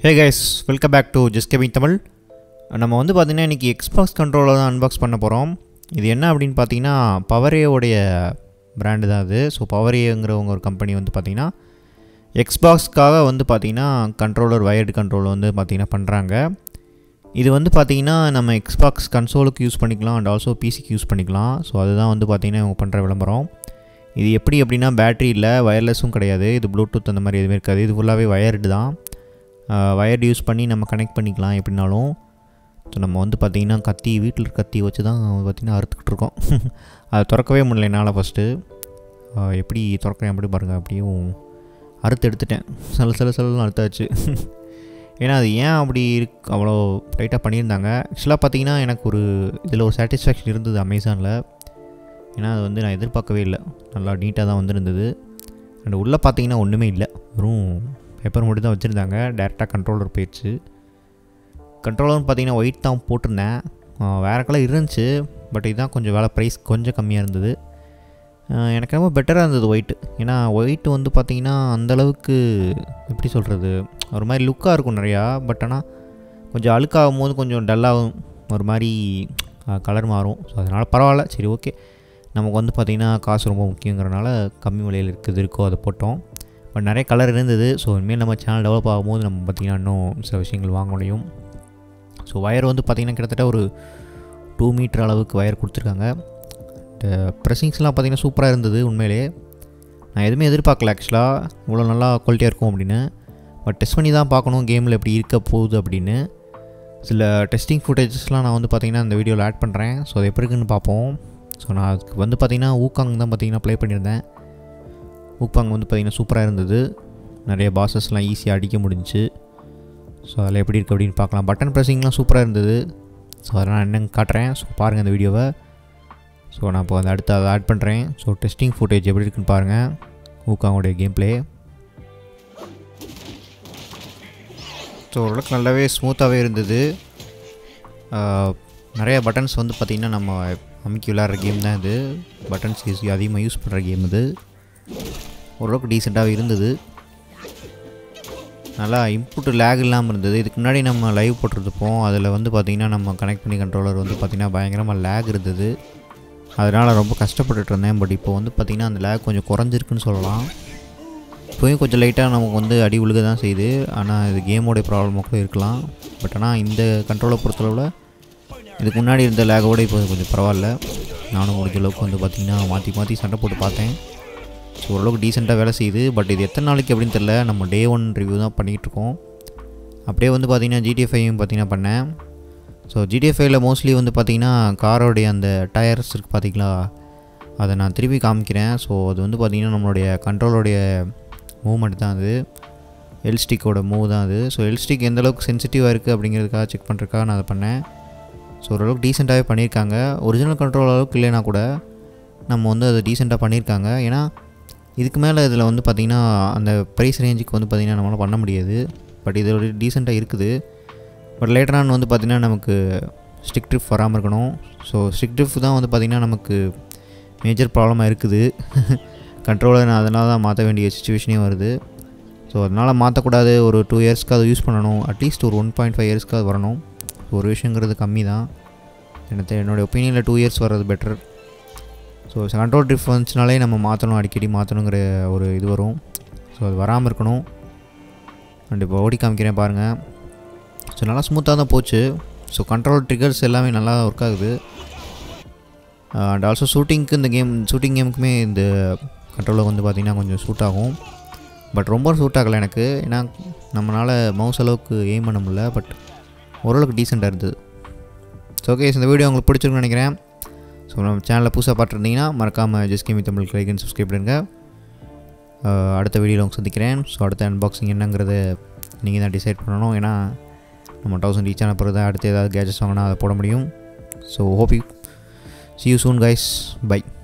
Hey guys, welcome back to Just Gaming Tamil. நம்ம வந்து பாத்தீங்கன்னா இன்னைக்கு Xbox controller தான் unbox பண்ண போறோம். இது என்ன அப்படினு பாத்தீங்கன்னா PowerA உடைய பிராண்ட் தான் அது. சோ PowerAங்கறவங்க ஒரு கம்பெனி வந்து பாத்தீங்கன்னா Xboxக்காக வந்து பாத்தீங்கன்னா கண்ட்ரோலர் wired controller வந்து பாத்தீங்கன்னா பண்றாங்க. இது வந்து பாத்தீங்கன்னா நம்ம Xbox கன்சோலுக்கு யூஸ் பண்ணிக்கலாம் and also PCக்கு யூஸ் பண்ணிக்கலாம். சோ அதுதான் வந்து பாத்தீங்கன்னா இவங்க பண்ற விளம்பரம். இது எப்படி அப்படினா பேட்டரி இல்ல, வயர்லெஸும் கிடையாது. இது ப்ளூடூத் அந்த மாதிரி எதுவும் இருக்காது. இது ஃபுல்லாவே வயர்டு தான். வயர்டு யூஸ் பண்ணி நம்ம கனெக்ட் பண்ணிக்கலாம் எப்படினாலும். ஸோ நம்ம வந்து பார்த்திங்கன்னா கத்தி வீட்டில் கத்தி வச்சு தான் பார்த்திங்கன்னா அறுத்துக்கிட்டு இருக்கோம். அதை திறக்கவே முடியல என்னால் ஃபஸ்ட்டு. எப்படி திறக்கிறேன் எப்படி பாருங்கள், அப்படியும் அறுத்து எடுத்துட்டேன். செல்லுன்னு அறுத்தாச்சு. ஏன்னா அது ஏன் அப்படி அவ்வளோ டைட்டாக பண்ணியிருந்தாங்க. ஆக்சுவலாக பார்த்திங்கன்னா எனக்கு இதில் ஒரு சாட்டிஸ்ஃபேக்ஷன் இருந்தது அமேசானில். ஏன்னா அது வந்து நான் எதிர்பார்க்கவே இல்லை. நல்லா நீட்டாக தான் வந்துருந்தது. அண்ட் உள்ளே பார்த்திங்கன்னா ஒன்றுமே இல்லை, வெறும் பேப்பர் மட்டும் தான் வச்சுருந்தாங்க. டேரெக்டாக கண்ட்ரோலர் போயிடுச்சு. கண்ட்ரோலர்னு பார்த்தீங்கன்னா ஒயிட் தான் போட்டிருந்தேன். வேறு கலர் இருந்துச்சு, பட் இதுதான் கொஞ்சம் வேலை ப்ரைஸ் கொஞ்சம் கம்மியாக இருந்தது. எனக்கு ரொம்ப பெட்டராக இருந்தது ஒயிட்டு. ஏன்னா ஒயிட்டு வந்து பார்த்திங்கன்னா அந்தளவுக்கு எப்படி சொல்கிறது, ஒரு மாதிரி லுக்காக இருக்கும் நிறையா. பட் ஆனால் கொஞ்சம் அழுக்காகும் போது கொஞ்சம் டல்லாகும், ஒரு மாதிரி கலர் மாறும். ஸோ அதனால் பரவாயில்ல, சரி ஓகே. நமக்கு வந்து பார்த்திங்கன்னா காசு ரொம்ப முக்கியங்கிறனால கம்மி விலையில் இருக்கோ அதை போட்டோம். பட் நிறைய கலர் இருந்தது. ஸோ இனிமேல் நம்ம சேனல் டெவலப் ஆகும்போது நம்ம பார்த்திங்கன்னா இன்னும் சில விஷயங்கள் வாங்க முடியும். ஸோ வயர் வந்து பார்த்திங்கன்னா கிட்டத்தட்ட ஒரு 2 மீட்டர் அளவுக்கு வயர் கொடுத்துருக்காங்க. ப்ரெஸ்ஸிங்ஸ்லாம் பார்த்திங்கன்னா சூப்பராக இருந்தது. உண்மையிலே நான் எதுவுமே எதிர்பார்க்கல ஆக்சுவலாக இவ்வளோ நல்லா குவாலிட்டியாக இருக்கும் அப்படின்னு. பட் டெஸ்ட் பண்ணி தான் பார்க்கணும் கேமில் எப்படி இருக்க போகுது அப்படின்னு. சில டெஸ்டிங் ஃபுட்டேஜஸ்லாம் நான் வந்து பார்த்திங்கன்னா இந்த வீடியோவில் ஆட் பண்ணுறேன். ஸோ அது எப்படி இருக்குன்னு பார்ப்போம். ஸோ நான் அதுக்கு வந்து பார்த்திங்கன்னா ஊக்காங் தான் பார்த்திங்கன்னா ப்ளே பண்ணியிருந்தேன். ஊப்பாங்க வந்து பார்த்திங்கன்னா சூப்பராக இருந்தது. நிறைய பாஸஸ்லாம் ஈஸியாக அடிக்க முடிஞ்சிச்சு. ஸோ அதில் எப்படி இருக்குது அப்படின்னு பார்க்கலாம். பட்டன் ப்ரெஸ்ஸிங்லாம் சூப்பராக இருந்தது. ஸோ அதெல்லாம் நான் என்னன்னு காட்டுறேன். ஸோ பாருங்கள் அந்த வீடியோவை. ஸோ நான் இப்போ அடுத்து அதை ஆட் பண்ணுறேன். ஸோ டெஸ்டிங் ஃபுட்டேஜ் எப்படி இருக்குன்னு பாருங்கள். ஊக்காங்கோடைய கேம் ப்ளே. ஸோ ஓரளவுக்கு நல்லாவே ஸ்மூத்தாகவே இருந்தது. நிறைய பட்டன்ஸ் வந்து பார்த்திங்கன்னா நம்ம அமைக்கி விளையாடுற கேம் தான் இது. பட்டன்ஸ் அதிகமாக யூஸ் பண்ணுற கேம் இது. ஓரளவுக்கு டீசெண்டாகவே இருந்தது. நல்லா இன்புட் லேக் இல்லாமல் இருந்தது. இதுக்கு முன்னாடி நம்ம லைவ் போட்டிருப்போம். அதில் வந்து பார்த்திங்கன்னா நம்ம கனெக்ட் பண்ணி கண்ட்ரோலர் வந்து பார்த்திங்கன்னா பயங்கரமாக லேக் இருந்தது. அதனால் ரொம்ப கஷ்டப்பட்டுட்டு இருந்தேன். பட் இப்போ வந்து பார்த்திங்கன்னா அந்த லேக் கொஞ்சம் குறைஞ்சிருக்குன்னு சொல்லலாம். இப்போயும் கொஞ்சம் லைட்டாக நமக்கு வந்து அடி உழுக தான் செய்யுது. ஆனால் இது கேமோடைய ப்ராப்ளமாக கூட இருக்கலாம். பட் ஆனால் இந்த கண்ட்ரோலை பொறுத்தளவில் இதுக்கு முன்னாடி இருந்த லேகோட இப்போ கொஞ்சம் பரவாயில்ல. நானும் முடிஞ்ச அளவுக்கு வந்து பார்த்திங்கன்னா மாற்றி சண்டை போட்டு பார்த்தேன். ஸோ ஓரளவுக்கு டீசெண்டாக வேலை செய்யுது. பட் இது எத்தனை நாளைக்கு அப்படின்னு தெரில. நம்ம டே 1 ரிவ்யூ தான் பண்ணிகிட்ருக்கோம். அப்படியே வந்து பார்த்திங்கன்னா GTA5 பார்த்திங்கன்னா பண்ணேன். ஸோ GTA5ல் மோஸ்ட்லி வந்து பார்த்திங்கன்னா காரோடைய அந்த டயர்ஸ் இருக்குது பார்த்திங்களா, அதை நான் திருப்பி காமிக்கிறேன். ஸோ அது வந்து பார்த்திங்கன்னா நம்மளுடைய கண்ட்ரோலோடைய மூவ்மெண்ட் தான் அது, எல்ஸ்டிக்கோட மூவ் தான் அது. ஸோ எல்ஸ்டிக் எந்தளவுக்கு சென்சிட்டிவாக இருக்குது அப்படிங்கிறதுக்காக செக் பண்ணுறதுக்காக நான் அதை பண்ணேன். ஸோ ஓரளவுக்கு டீசெண்டாகவே பண்ணியிருக்காங்க. ஒரிஜினல் கண்ட்ரோல் அளவுக்கு இல்லைனா கூட நம்ம வந்து அதை டீசெண்டாக பண்ணியிருக்காங்க. ஏன்னா இதுக்கு மேலே இதில் வந்து பார்த்திங்கன்னா அந்த ப்ரைஸ் ரேஞ்சுக்கு வந்து பார்த்திங்கன்னா நம்மளால் பண்ண முடியாது. பட் இது ஒரு டீசெண்டாக இருக்குது. பட் லேட்டரான வந்து பார்த்திங்கன்னா நமக்கு ஸ்டிக் ட்ரிப் வராமல் இருக்கணும். ஸோ ஸ்டிக் ட்ரிப் தான் வந்து பார்த்திங்கன்னா நமக்கு மேஜர் ப்ராப்ளமாக இருக்குது. கண்ட்ரோலர் நான் அதனால தான் மாற்ற வேண்டிய சுச்சுவேஷனே வருது. ஸோ அதனால் மாற்றக்கூடாது. ஒரு 2 இயர்ஸ்க்கு அது யூஸ் பண்ணணும். அட்லீஸ்ட் ஒரு 1.5 இயர்ஸ்க்கு அது வரணும். ஒரு விஷயங்கிறது கம்மி தான். என்னோடய ஒப்பீனியனில் 2 இயர்ஸ் வர்றது பெட்டர். ஸோ கண்ட்ரோல் ட்ரிப் வந்துச்சுனாலே நம்ம மாற்றணும், அடிக்கடி மாற்றணுங்கிற ஒரு இது வரும். ஸோ அது வராமல் இருக்கணும். அண்ட் இப்போ ஓடி காமிக்கிறேன் பாருங்கள். ஸோ நல்லா ஸ்மூத்தாக தான் போச்சு. ஸோ கண்ட்ரோல் ட்ரிகர்ஸ் எல்லாமே நல்லா ஒர்க் ஆகுது. அண்ட் ஆல்சோ ஷூட்டிங் கேமுக்குமே இந்த கண்ட்ரோலில் வந்து பார்த்திங்கன்னா கொஞ்சம் சூட் ஆகும். பட் ரொம்ப சூட் ஆகலை எனக்கு. ஏன்னா நம்மளால் மவுஸ் அளவுக்கு எய்ம் பண்ண முடியல. பட் ஓரளவுக்கு டீசெண்டாக இருந்தது. ஸோ ஓகே, இந்த வீடியோ உங்களுக்கு பிடிச்சிருக்குன்னு நினைக்கிறேன். ஸோ நம்ம சேனலில் புதுசாக பார்த்துருந்தீங்கன்னா மறக்காமல் just gaming Tamil like and subscribe பண்ணுங்க. அடுத்த வீடியோவில் உங்களுக்கு சந்திக்கிறேன். ஸோ அடுத்த அன்பாக்சிங் என்னங்கிறத நீங்கள் தான் டிசைட் பண்ணணும். ஏன்னா நம்ம 1000 ரீச் ஆன பிறகு தான் அடுத்து ஏதாவது கேஜெட்ஸ் வாங்கினா அதை போட முடியும். So hope you see you soon guys. Bye.